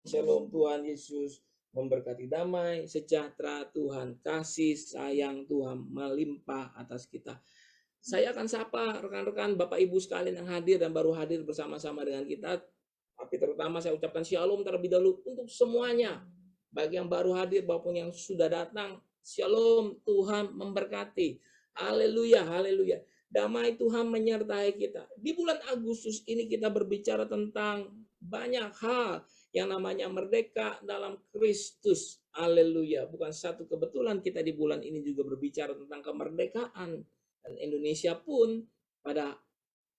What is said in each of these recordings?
Shalom, Tuhan Yesus memberkati, damai, sejahtera Tuhan, kasih sayang Tuhan melimpah atas kita. Saya akan sapa rekan-rekan Bapak Ibu sekalian yang hadir dan baru hadir bersama-sama dengan kita. Tapi terutama saya ucapkan shalom terlebih dahulu untuk semuanya. Bagi yang baru hadir maupun yang sudah datang, shalom, Tuhan memberkati. Haleluya, haleluya. Damai Tuhan menyertai kita. Di bulan Agustus ini kita berbicara tentang banyak hal yang namanya merdeka dalam Kristus. Haleluya. Bukan satu kebetulan kita di bulan ini juga berbicara tentang kemerdekaan. Dan Indonesia pun pada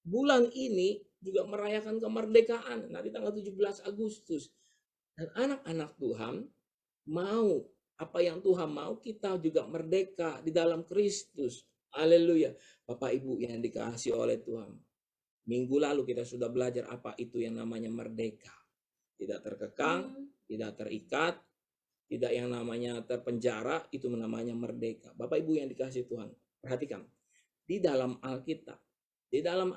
bulan ini juga merayakan kemerdekaan. Nanti tanggal 17 Agustus. Dan anak-anak Tuhan mau apa yang Tuhan mau, kita juga merdeka di dalam Kristus. Haleluya. Bapak Ibu yang dikasihi oleh Tuhan. Minggu lalu kita sudah belajar apa itu yang namanya merdeka. Tidak terkekang, tidak terikat, tidak yang namanya terpenjara, itu namanya merdeka. Bapak Ibu yang dikasihi Tuhan, perhatikan. Di dalam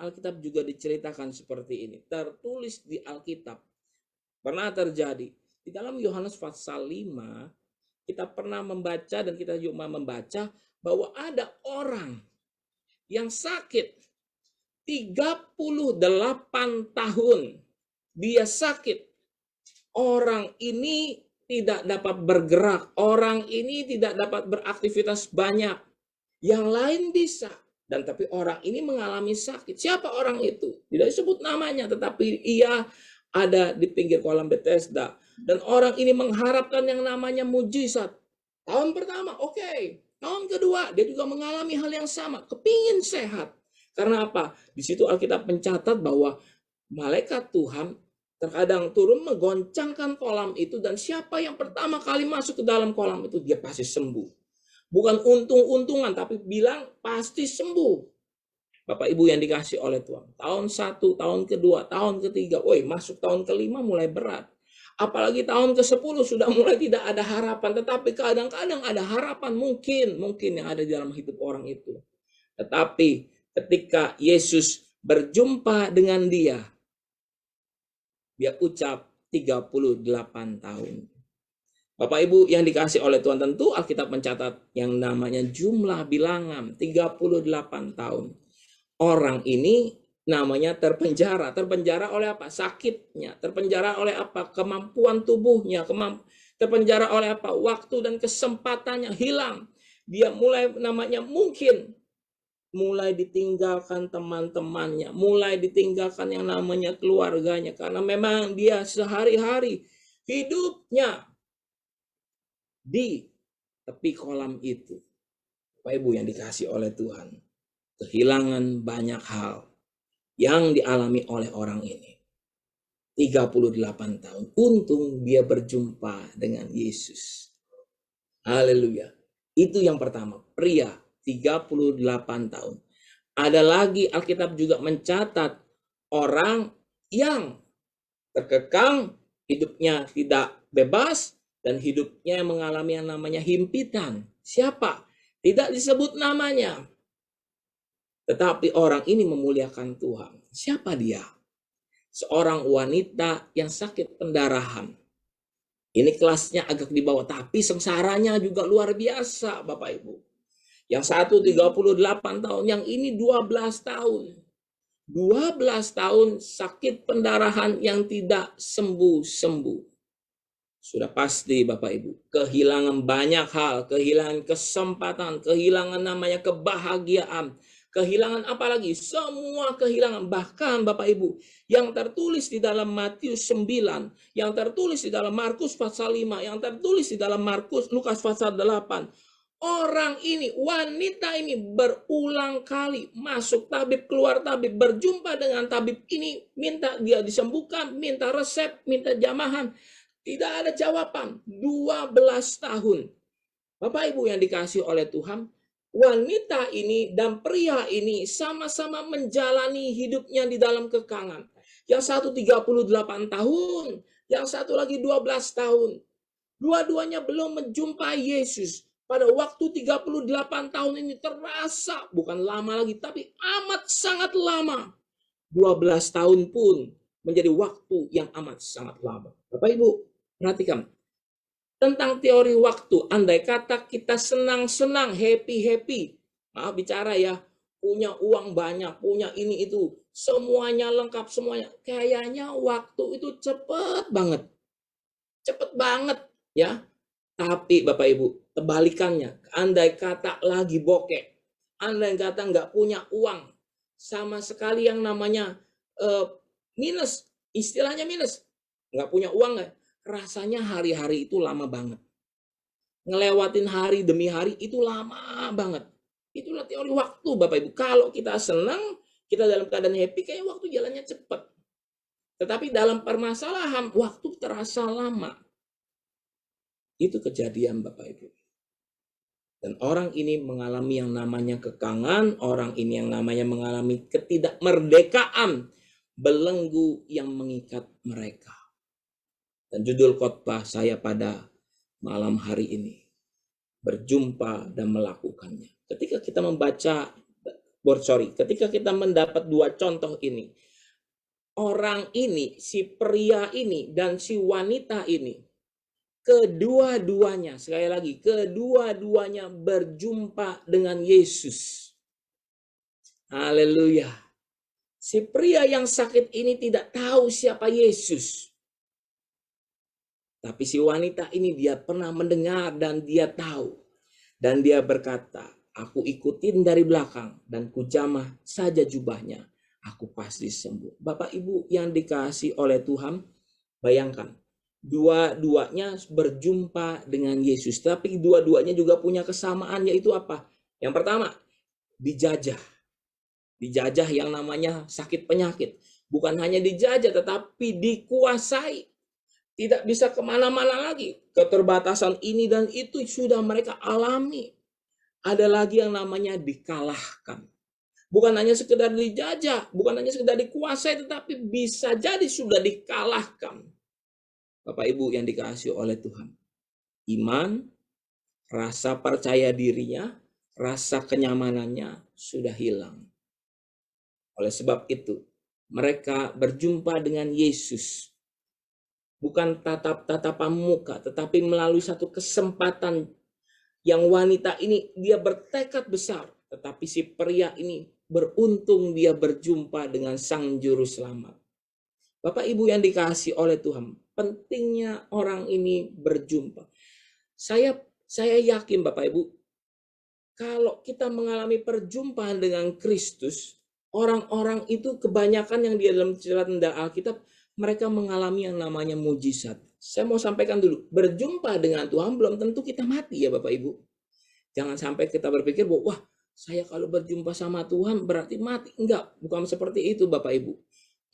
Alkitab juga diceritakan seperti ini. Tertulis di Alkitab. Pernah terjadi. Di dalam Yohanes pasal 5, kita pernah membaca dan kita juga membaca bahwa ada orang yang sakit 38 tahun. Dia sakit. Orang ini tidak dapat bergerak. Orang ini tidak dapat beraktivitas banyak. Yang lain bisa. Dan tapi orang ini mengalami sakit. Siapa orang itu? Tidak disebut namanya. Tetapi ia ada di pinggir kolam Bethesda. Dan orang ini mengharapkan yang namanya mujizat. Tahun pertama, oke. Tahun kedua, dia juga mengalami hal yang sama. Kepingin sehat. Karena apa? Di situ Alkitab mencatat bahwa malaikat Tuhan terkadang turun menggoncangkan kolam itu, dan siapa yang pertama kali masuk ke dalam kolam itu, dia pasti sembuh. Bukan untung-untungan, tapi bilang pasti sembuh. Bapak Ibu yang dikasih oleh Tuhan. Tahun 1, tahun kedua, tahun ketiga, masuk tahun kelima mulai berat. Apalagi tahun ke-10 sudah mulai tidak ada harapan. Tetapi kadang-kadang ada harapan mungkin yang ada di dalam hidup orang itu. Tetapi ketika Yesus berjumpa dengan dia ucap 38 tahun. Bapak Ibu yang dikasih oleh Tuhan, tentu Alkitab mencatat yang namanya jumlah bilangan 38 tahun. Orang ini namanya terpenjara. Terpenjara oleh apa? Sakitnya. Terpenjara oleh apa? Kemampuan tubuhnya. Terpenjara oleh apa? Waktu dan kesempatannya hilang. Dia mulai namanya mungkin mulai ditinggalkan teman-temannya, mulai ditinggalkan yang namanya keluarganya, karena memang dia sehari-hari hidupnya di tepi kolam itu. Bapak Ibu yang dikasih oleh Tuhan, kehilangan banyak hal yang dialami oleh orang ini. 38 tahun, untung dia berjumpa dengan Yesus. Haleluya. Itu yang pertama, pria 38 tahun. Ada lagi Alkitab juga mencatat orang yang terkekang, hidupnya tidak bebas, dan hidupnya mengalami yang namanya himpitan. Siapa? Tidak disebut namanya. Tetapi orang ini memuliakan Tuhan. Siapa dia? Seorang wanita yang sakit pendarahan. Ini kelasnya agak di bawah, tapi sengsaranya juga luar biasa, Bapak Ibu. Yang satu 38 tahun, yang ini 12 tahun. 12 tahun sakit pendarahan yang tidak sembuh-sembuh. Sudah pasti Bapak Ibu, kehilangan banyak hal, kehilangan kesempatan, kehilangan namanya kebahagiaan, kehilangan apalagi, semua kehilangan. Bahkan Bapak Ibu, yang tertulis di dalam Matius 9, yang tertulis di dalam Markus pasal 5, yang tertulis di dalam Lukas pasal 8, orang ini, wanita ini berulang kali masuk tabib, keluar tabib, berjumpa dengan tabib ini, minta dia disembuhkan, minta resep, minta jamahan. Tidak ada jawaban. 12 tahun. Bapak Ibu yang dikasih oleh Tuhan, wanita ini dan pria ini sama-sama menjalani hidupnya di dalam kekangan. Yang satu 38 tahun, yang satu lagi 12 tahun. Dua-duanya belum menjumpai Yesus. Pada waktu 38 tahun ini terasa bukan lama lagi, tapi amat sangat lama. 12 tahun pun menjadi waktu yang amat sangat lama. Bapak Ibu, Perhatikan, tentang teori waktu, andai kata kita senang-senang, happy-happy, maaf bicara ya, punya uang banyak, punya ini itu, semuanya lengkap, semuanya. Kayaknya waktu itu cepet banget ya. Tapi Bapak Ibu, kebalikannya, andai kata lagi bokeh, andai kata nggak punya uang, sama sekali yang namanya minus, istilahnya minus, nggak punya uang, rasanya hari-hari itu lama banget. Ngelewatin hari demi hari itu lama banget. Itulah teori waktu Bapak Ibu. Kalau kita senang, kita dalam keadaan happy, kayak waktu jalannya cepat. Tetapi dalam permasalahan, waktu terasa lama. Itu kejadian Bapak Ibu. Dan orang ini mengalami yang namanya kekangan, orang ini yang namanya mengalami ketidakmerdekaan, belenggu yang mengikat mereka. Dan judul khotbah saya pada malam hari ini, berjumpa dan melakukannya. Ketika kita membaca, ketika kita mendapat dua contoh ini, orang ini, si pria ini dan si wanita ini, kedua-duanya, sekali lagi, kedua-duanya berjumpa dengan Yesus. Haleluya. Si pria yang sakit ini tidak tahu siapa Yesus. Tapi si wanita ini dia pernah mendengar dan dia tahu. Dan dia berkata, aku ikutin dari belakang dan kujamah saja jubahnya. Aku pasti sembuh. Bapak Ibu yang dikasihi oleh Tuhan, bayangkan. Dua-duanya berjumpa dengan Yesus. Tapi dua-duanya juga punya kesamaan, yaitu apa? Yang pertama, dijajah. Dijajah yang namanya sakit penyakit. Bukan hanya dijajah, tetapi dikuasai. Tidak bisa kemana-mana lagi. Keterbatasan ini dan itu sudah mereka alami. Ada lagi yang namanya dikalahkan. Bukan hanya sekedar dijajah, bukan hanya sekedar dikuasai, tetapi bisa jadi sudah dikalahkan. Bapak Ibu yang dikasihi oleh Tuhan. Iman, rasa percaya dirinya, rasa kenyamanannya sudah hilang. Oleh sebab itu, mereka berjumpa dengan Yesus. Bukan tatap-tatapan muka, tetapi melalui satu kesempatan yang wanita ini dia bertekad besar. Tetapi si pria ini beruntung dia berjumpa dengan Sang Juru Selamat. Bapak Ibu yang dikasihi oleh Tuhan, pentingnya orang ini berjumpa. Saya yakin Bapak Ibu, kalau kita mengalami perjumpaan dengan Kristus, orang-orang itu kebanyakan yang di dalam cerita Alkitab, mereka mengalami yang namanya mujizat. Saya mau sampaikan dulu, berjumpa dengan Tuhan belum tentu kita mati ya Bapak Ibu. Jangan sampai kita berpikir bahwa, wah saya kalau berjumpa sama Tuhan berarti mati. Enggak, bukan seperti itu Bapak Ibu.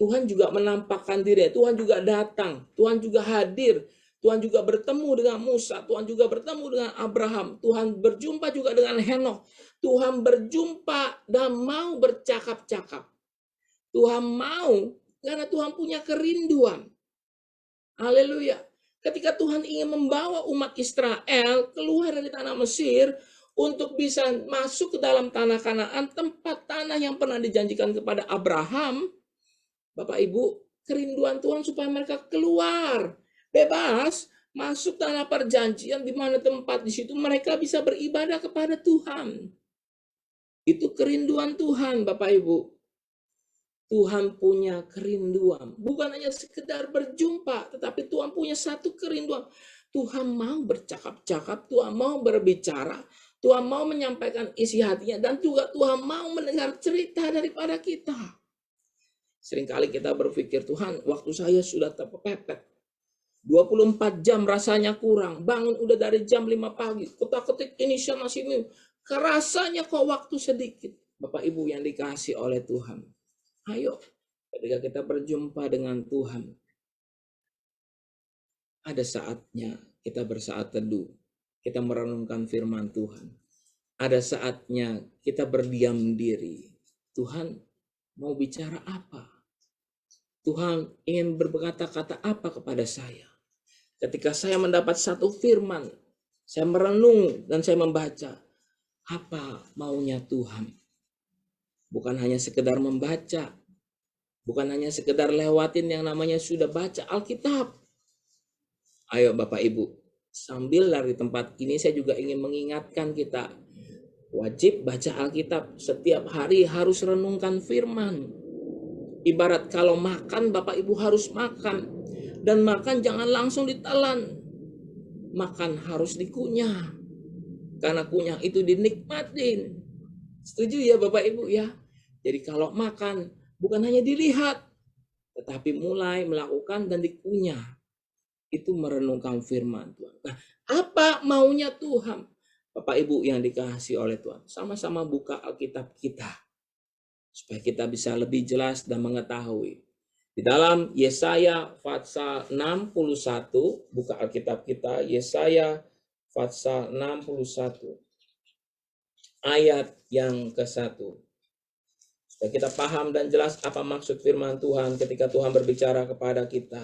Tuhan juga menampakkan diri, Tuhan juga datang, Tuhan juga hadir, Tuhan juga bertemu dengan Musa, Tuhan juga bertemu dengan Abraham, Tuhan berjumpa juga dengan Henokh, Tuhan berjumpa dan mau bercakap-cakap. Tuhan mau karena Tuhan punya kerinduan. Haleluya. Ketika Tuhan ingin membawa umat Israel keluar dari tanah Mesir untuk bisa masuk ke dalam tanah Kanaan, tempat tanah yang pernah dijanjikan kepada Abraham, Bapak Ibu, kerinduan Tuhan supaya mereka keluar, bebas, masuk tanah perjanjian di mana tempat di situ mereka bisa beribadah kepada Tuhan. Itu kerinduan Tuhan, Bapak Ibu. Tuhan punya kerinduan, bukan hanya sekedar berjumpa, tetapi Tuhan punya satu kerinduan. Tuhan mau bercakap-cakap, Tuhan mau berbicara, Tuhan mau menyampaikan isi hatinya, dan juga Tuhan mau mendengar cerita daripada kita. Seringkali kita berpikir, Tuhan, waktu saya sudah terpepet. 24 jam rasanya kurang. Bangun udah dari jam 5 pagi. Ketik ini sana sini. Rasanya kok waktu sedikit. Bapak Ibu yang dikasihi oleh Tuhan. Ayo, ketika kita berjumpa dengan Tuhan, ada saatnya kita bersaat teduh. Kita merenungkan firman Tuhan. Ada saatnya kita berdiam diri. Tuhan mau bicara apa? Tuhan ingin berkata-kata apa kepada saya? Ketika saya mendapat satu firman, saya merenung dan saya membaca, apa maunya Tuhan? Bukan hanya sekedar membaca, bukan hanya sekedar lewatin yang namanya sudah baca Alkitab. Ayo Bapak Ibu, sambil dari tempat ini saya juga ingin mengingatkan kita, wajib baca Alkitab, setiap hari harus renungkan firman. Ibarat kalau makan, Bapak Ibu harus makan, dan makan jangan langsung ditelan, makan harus dikunyah, karena kunyah itu dinikmatin. Setuju ya Bapak Ibu ya? Jadi kalau makan bukan hanya dilihat, tetapi mulai melakukan dan dikunyah. Itu merenungkan firman Tuhan. Nah, apa maunya Tuhan? Bapak Ibu yang dikasihi oleh Tuhan, sama-sama buka Alkitab kita, supaya kita bisa lebih jelas dan mengetahui. Di dalam Yesaya pasal 61, buka Alkitab kita, Yesaya pasal 61, ayat yang ke-1. Supaya kita paham dan jelas apa maksud firman Tuhan ketika Tuhan berbicara kepada kita.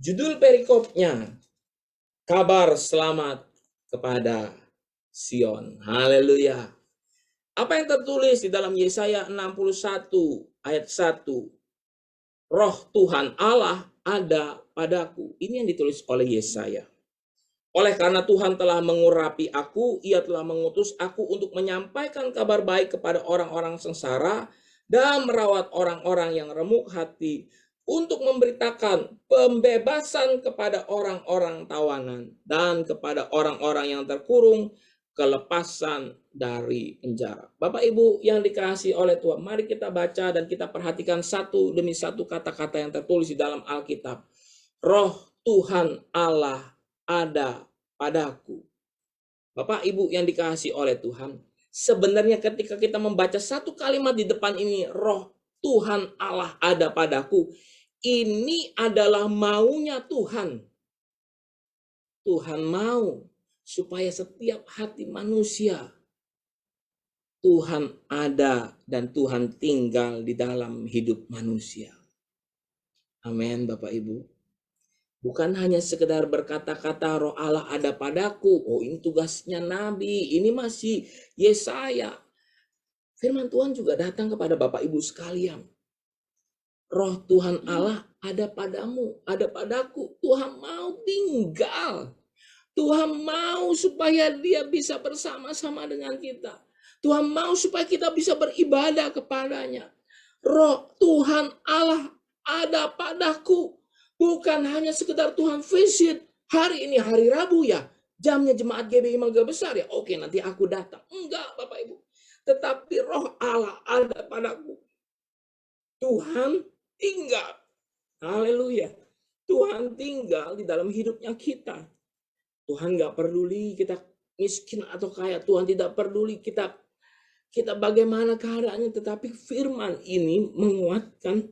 Judul perikopnya, kabar selamat kepada Sion. Haleluya. Apa yang tertulis di dalam Yesaya 61 ayat 1? Roh Tuhan Allah ada padaku. Ini yang ditulis oleh Yesaya. Oleh karena Tuhan telah mengurapi aku, Ia telah mengutus aku untuk menyampaikan kabar baik kepada orang-orang sengsara dan merawat orang-orang yang remuk hati, untuk memberitakan pembebasan kepada orang-orang tawanan dan kepada orang-orang yang terkurung, kelepasan dari penjara. Bapak Ibu yang dikasihi oleh Tuhan, mari kita baca dan kita perhatikan satu demi satu kata-kata yang tertulis di dalam Alkitab. Roh Tuhan Allah ada padaku. Bapak Ibu yang dikasihi oleh Tuhan, sebenarnya ketika kita membaca satu kalimat di depan ini, roh Tuhan Allah ada padaku, ini adalah maunya Tuhan. Tuhan mau supaya setiap hati manusia, Tuhan ada dan Tuhan tinggal di dalam hidup manusia. Amin Bapak Ibu. Bukan hanya sekedar berkata-kata roh Allah ada padaku. Oh, ini tugasnya Nabi. Ini masih Yesaya. Firman Tuhan juga datang kepada Bapak Ibu sekalian. Roh Tuhan Allah ada padamu, ada padaku. Tuhan mau tinggal. Tuhan mau supaya Dia bisa bersama-sama dengan kita. Tuhan mau supaya kita bisa beribadah kepadanya. Roh Tuhan Allah ada padaku. Bukan hanya sekedar Tuhan visit. Hari ini hari Rabu ya. Jamnya jemaat GBI Mangga Besar ya. Oke, nanti aku datang. Enggak Bapak Ibu. Tetapi roh Allah ada padaku. Tuhan tinggal. Haleluya. Tuhan tinggal di dalam hidupnya kita. Tuhan gak peduli kita miskin atau kaya. Tuhan tidak peduli kita bagaimana keadaannya. Tetapi firman ini menguatkan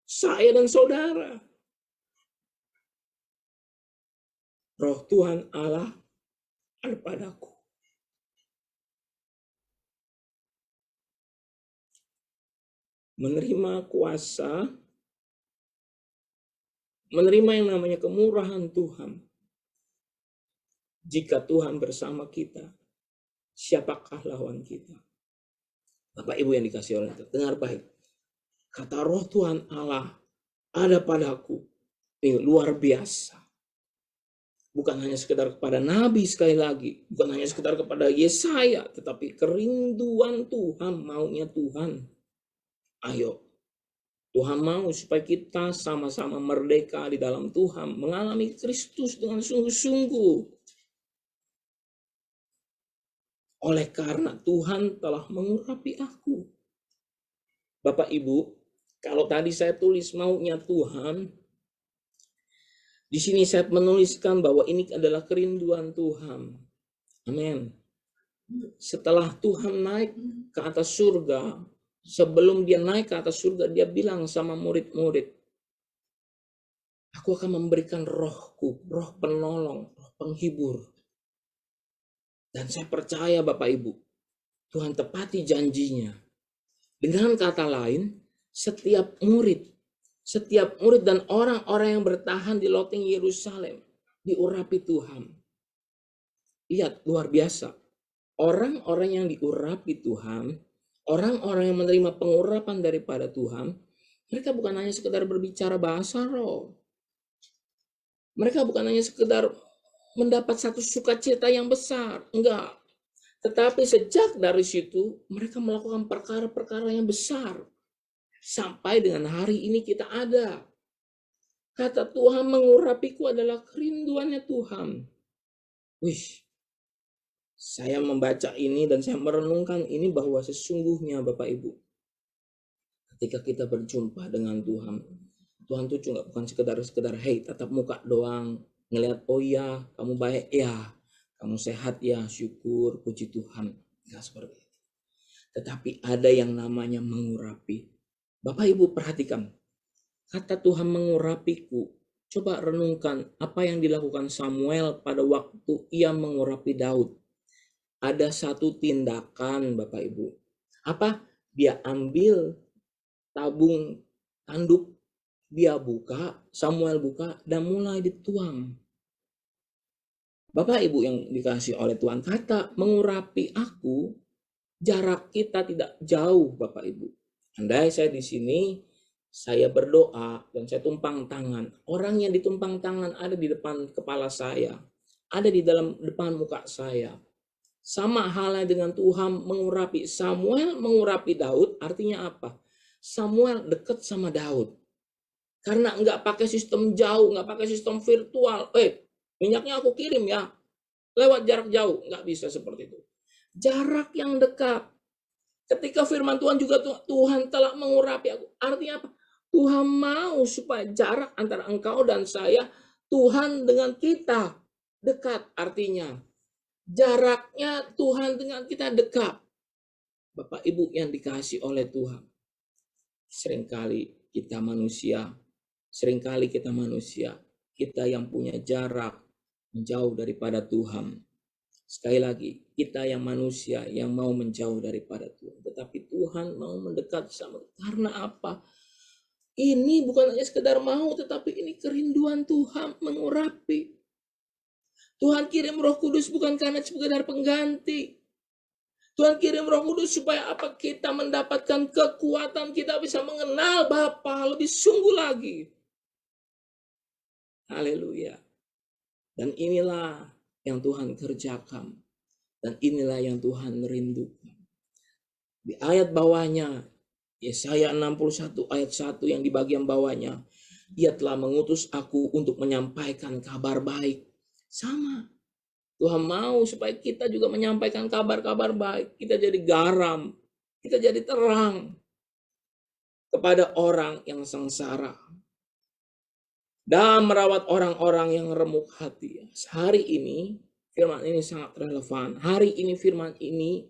saya dan saudara. Roh Tuhan Allah ada padaku. Menerima kuasa, menerima yang namanya kemurahan Tuhan. Jika Tuhan bersama kita, siapakah lawan kita? Bapak Ibu yang dikasihi oleh Tuhan, dengar baik. Kata roh Tuhan Allah ada padaku. Ini luar biasa. Bukan hanya sekedar kepada Nabi sekali lagi. Bukan hanya sekedar kepada Yesaya. Tetapi kerinduan Tuhan, maunya Tuhan. Ayo. Tuhan mau supaya kita sama-sama merdeka di dalam Tuhan. Mengalami Kristus dengan sungguh-sungguh. Oleh karena Tuhan telah mengurapi aku. Bapak Ibu, kalau tadi saya tulis maunya Tuhan, di sini saya menuliskan bahwa ini adalah kerinduan Tuhan. Amin. Setelah Tuhan naik ke atas surga, sebelum dia naik ke atas surga, dia bilang sama murid-murid, aku akan memberikan rohku, roh penolong, roh penghibur. Dan saya percaya Bapak Ibu, Tuhan tepati janjinya. Dengan kata lain, setiap murid dan orang-orang yang bertahan di loteng Yerusalem diurapi Tuhan. Lihat, luar biasa. Orang-orang yang diurapi Tuhan, orang-orang yang menerima pengurapan daripada Tuhan, mereka bukan hanya sekedar berbicara bahasa roh. Mereka bukan hanya sekedar mendapat satu sukacita yang besar, enggak. Tetapi sejak dari situ mereka melakukan perkara-perkara yang besar. Sampai dengan hari ini kita ada. Kata Tuhan mengurapiku adalah kerinduannya Tuhan. Wih, saya membaca ini dan saya merenungkan ini bahwa sesungguhnya Bapak Ibu, ketika kita berjumpa dengan Tuhan, Tuhan tuh cuma bukan sekedar hey tatap muka doang, ngelihat oh iya kamu baik ya, kamu sehat ya, syukur, puji Tuhan. Enggak seperti itu. Tetapi ada yang namanya mengurapi. Bapak Ibu perhatikan, kata Tuhan mengurapiku. Coba renungkan apa yang dilakukan Samuel pada waktu ia mengurapi Daud. Ada satu tindakan Bapak Ibu. Apa? Dia ambil tabung tanduk, dia buka, Samuel buka dan mulai dituang. Bapak Ibu yang dikasih oleh Tuhan, kata mengurapi aku, jarak kita tidak jauh Bapak Ibu. Andai saya di sini, saya berdoa dan saya tumpang tangan. Orang yang ditumpang tangan ada di depan kepala saya, ada di dalam depan muka saya. Sama halnya dengan Tuhan mengurapi Samuel, mengurapi Daud, artinya apa? Samuel dekat sama Daud. Karena nggak pakai sistem jauh, nggak pakai sistem virtual. Minyaknya aku kirim ya, lewat jarak jauh. Nggak bisa seperti itu. Jarak yang dekat. Ketika firman Tuhan juga Tuhan telah mengurapi aku. Artinya apa? Tuhan mau supaya jarak antara engkau dan saya, Tuhan dengan kita dekat. Artinya jaraknya Tuhan dengan kita dekat. Bapak Ibu yang dikasih oleh Tuhan. Seringkali kita manusia, kita yang punya jarak menjauh daripada Tuhan. Sekali lagi, kita yang manusia yang mau menjauh daripada Tuhan. Tetapi Tuhan mau mendekat sama. Karena apa? Ini bukan hanya sekedar mau, tetapi ini kerinduan Tuhan mengurapi. Tuhan kirim Roh Kudus bukan karena sekedar pengganti. Tuhan kirim Roh Kudus supaya apa? Kita mendapatkan kekuatan, kita bisa mengenal Bapa lebih sungguh lagi. Haleluya. Dan inilah yang Tuhan kerjakan. Dan inilah yang Tuhan rindukan. Di ayat bawahnya, Yesaya 61 ayat 1 yang di bagian bawahnya, Ia telah mengutus aku untuk menyampaikan kabar baik. Sama. Tuhan mau supaya kita juga menyampaikan kabar-kabar baik. Kita jadi garam. Kita jadi terang kepada orang yang sengsara. Dan merawat orang-orang yang remuk hati. Hari ini, firman ini sangat relevan. Hari ini firman ini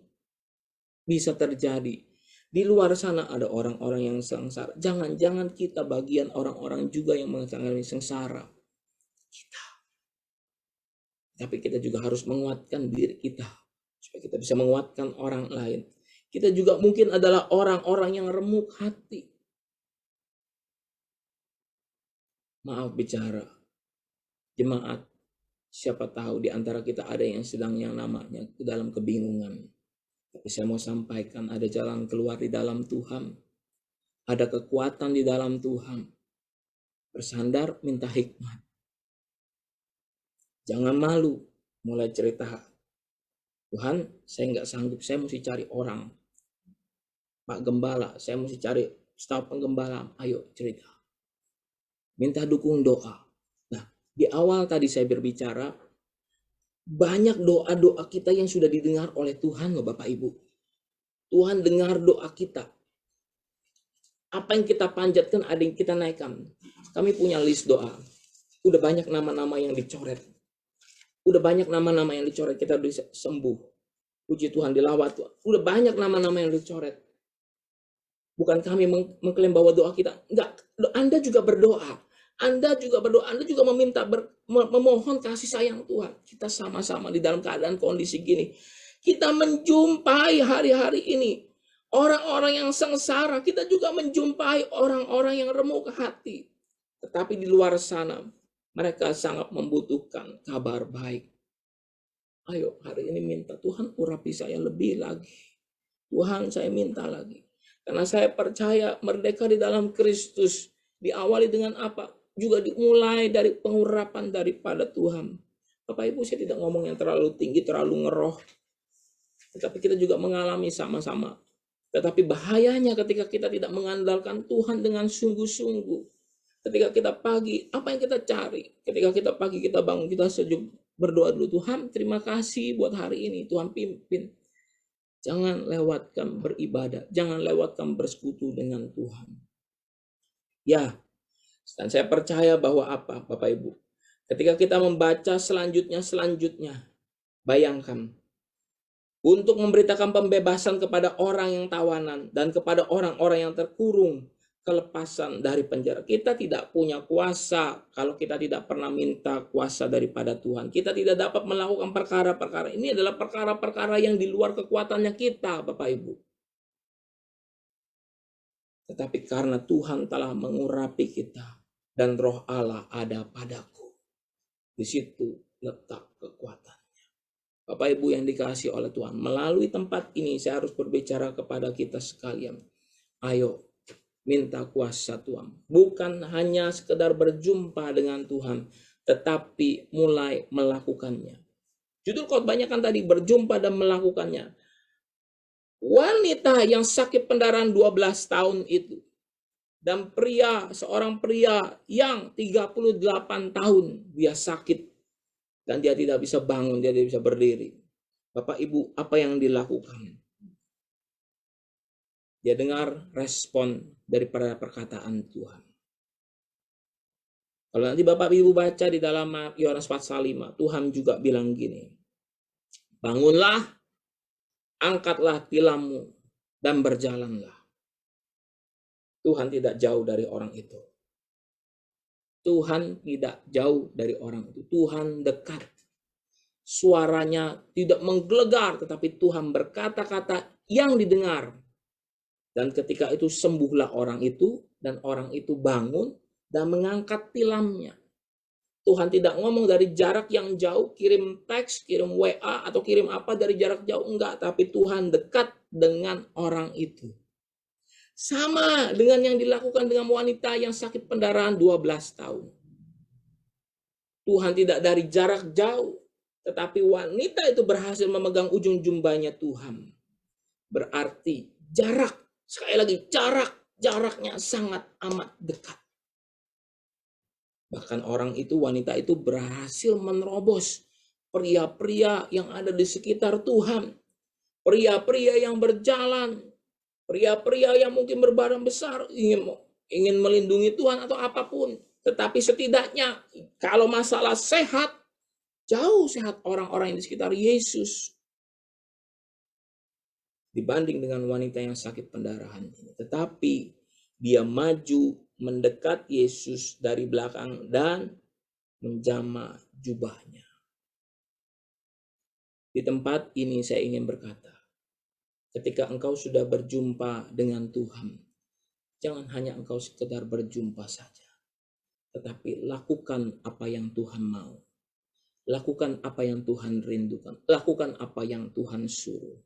bisa terjadi. Di luar sana ada orang-orang yang sengsara. Jangan kita bagian orang-orang juga yang mengalami sengsara. Tapi kita juga harus menguatkan diri kita. Supaya kita bisa menguatkan orang lain. Kita juga mungkin adalah orang-orang yang remuk hati. Maaf bicara. Jemaat, siapa tahu di antara kita ada yang sedang yang namanya ke dalam kebingungan. Tapi saya mau sampaikan ada jalan keluar di dalam Tuhan. Ada kekuatan di dalam Tuhan. Bersandar minta hikmat. Jangan malu mulai cerita. Tuhan, saya nggak sanggup, saya mesti cari orang. Pak Gembala, saya mesti cari staf penggembala. Ayo cerita. Minta dukung doa. Nah, di awal tadi saya berbicara, banyak doa-doa kita yang sudah didengar oleh Tuhan loh Bapak Ibu. Tuhan dengar doa kita. Apa yang kita panjatkan ada yang kita naikkan. Kami punya list doa. Udah banyak nama-nama yang dicoret. Udah banyak nama-nama yang dicoret, kita bisa sembuh. Puji Tuhan, dilawat Tuhan. Udah banyak nama-nama yang dicoret. Bukan kami mengklaim bahwa doa kita. Enggak, Anda juga berdoa. Anda juga berdoa, Anda juga memohon kasih sayang Tuhan. Kita sama-sama di dalam keadaan kondisi gini. Kita menjumpai hari-hari ini orang-orang yang sengsara. Kita juga menjumpai orang-orang yang remuk hati. Tetapi di luar sana, mereka sangat membutuhkan kabar baik. Ayo hari ini minta Tuhan urapi saya lebih lagi. Tuhan saya minta lagi. Karena saya percaya merdeka di dalam Kristus diawali dengan apa? juga dimulai dari pengurapan daripada Tuhan. Bapak Ibu, saya tidak ngomong yang terlalu tinggi, terlalu ngeroh. Tetapi kita juga mengalami sama-sama. Tetapi bahayanya ketika kita tidak mengandalkan Tuhan dengan sungguh-sungguh. Ketika kita pagi, apa yang kita cari? Ketika kita pagi, kita bangun, kita sejuk, berdoa dulu. Tuhan, terima kasih buat hari ini. Tuhan pimpin. Jangan lewatkan beribadah. Jangan lewatkan bersekutu dengan Tuhan. Ya, dan saya percaya bahwa apa, Bapak Ibu? Ketika kita membaca selanjutnya, bayangkan. Untuk memberitakan pembebasan kepada orang yang tawanan dan kepada orang-orang yang terkurung, kelepasan dari penjara. Kita tidak punya kuasa kalau kita tidak pernah minta kuasa daripada Tuhan. Kita tidak dapat melakukan perkara-perkara. Ini adalah perkara-perkara yang di luar kekuatannya kita, Bapak Ibu. Tetapi karena Tuhan telah mengurapi kita dan Roh Allah ada padaku, di situ letak kekuatannya. Bapak Ibu yang dikasihi oleh Tuhan, melalui tempat ini saya harus berbicara kepada kita sekalian. Ayo, minta kuasa Tuhan. Bukan hanya sekedar berjumpa dengan Tuhan, tetapi mulai melakukannya. Judul khotbahnya kan tadi, berjumpa dan melakukannya. Wanita yang sakit pendarahan 12 tahun itu, dan seorang pria yang 38 tahun, dia sakit, dan dia tidak bisa bangun, dia tidak bisa berdiri. Bapak Ibu, apa yang dilakukan? Dia dengar respon daripada perkataan Tuhan. Kalau nanti Bapak Ibu baca di dalam Yohanes pasal 5, Tuhan juga bilang gini, bangunlah, angkatlah tilammu, dan berjalanlah. Tuhan tidak jauh dari orang itu. Tuhan tidak jauh dari orang itu. Tuhan dekat. Suaranya tidak menggelegar, tetapi Tuhan berkata-kata yang didengar. Dan ketika itu sembuhlah orang itu, dan orang itu bangun dan mengangkat tilamnya. Tuhan tidak ngomong dari jarak yang jauh, kirim teks, kirim WA, atau kirim apa dari jarak jauh. Enggak, tapi Tuhan dekat dengan orang itu. Sama dengan yang dilakukan dengan wanita yang sakit pendarahan 12 tahun. Tuhan tidak dari jarak jauh, tetapi wanita itu berhasil memegang ujung jubahnya Tuhan. Berarti jarak, sekali lagi jaraknya sangat amat dekat. Bahkan wanita itu berhasil menerobos pria-pria yang ada di sekitar Tuhan. Pria-pria yang berjalan, pria-pria yang mungkin berbadan besar, ingin melindungi Tuhan atau apapun. Tetapi setidaknya kalau masalah sehat, jauh sehat orang-orang yang di sekitar Yesus dibanding dengan wanita yang sakit pendarahan ini. Tetapi dia maju mendekat Yesus dari belakang dan menjamah jubahnya. Di tempat ini saya ingin berkata, ketika engkau sudah berjumpa dengan Tuhan, jangan hanya engkau sekedar berjumpa saja, tetapi lakukan apa yang Tuhan mau. Lakukan apa yang Tuhan rindukan. Lakukan apa yang Tuhan suruh.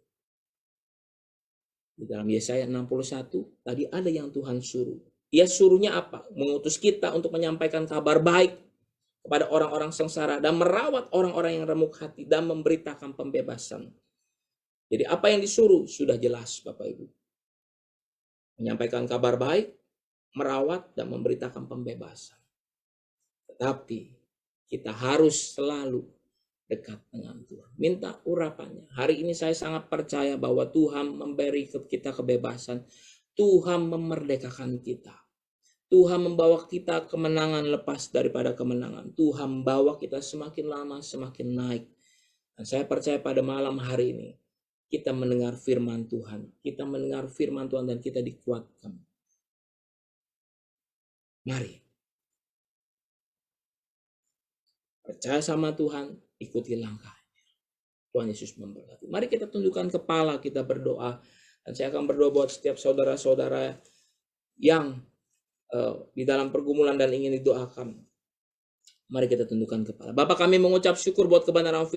Di dalam Yesaya 61, tadi ada yang Tuhan suruh. Ia suruhnya apa? Mengutus kita untuk menyampaikan kabar baik kepada orang-orang sengsara dan merawat orang-orang yang remuk hati dan memberitakan pembebasan. Jadi apa yang disuruh sudah jelas, Bapak Ibu. Menyampaikan kabar baik, merawat dan memberitakan pembebasan. Tetapi kita harus selalu dekat dengan Tuhan. Minta urapannya. Hari ini saya sangat percaya bahwa Tuhan memberi kita kebebasan. Tuhan memerdekakan kita. Tuhan membawa kita kemenangan lepas daripada kemenangan. Tuhan membawa kita semakin lama semakin naik. Dan saya percaya pada malam hari ini kita mendengar firman Tuhan. Kita mendengar firman Tuhan dan kita dikuatkan. Mari. Percaya sama Tuhan, ikuti langkahnya. Tuhan Yesus memberkati. Mari kita tundukkan kepala, kita berdoa. Dan saya akan berdoa buat setiap saudara-saudara yang di dalam pergumulan dan ingin didoakan. Mari kita tundukkan kepala. Bapa, kami mengucap syukur buat kebenaran